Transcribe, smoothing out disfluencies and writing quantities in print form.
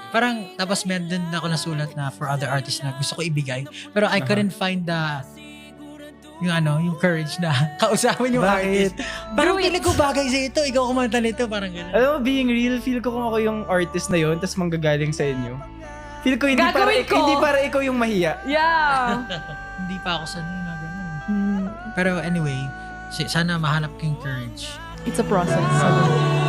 Parang, tapos meron din ako nasulat na for other artists na gusto ko ibigay. Pero I couldn't find yung courage na kausapin yung Bakit? artist. Parang pili ko bagay sa ito, ikaw kumanta nito, parang gano'n. Alam mo, being real, feel ko kung ako yung artist na yun, tapos manggagaling sa inyo. Feel ko hindi para ikaw yung mahiya. Yeah. Hindi pa ako sanay na gano'n. Pero anyway, sana mahanap ko yung courage. It's a process.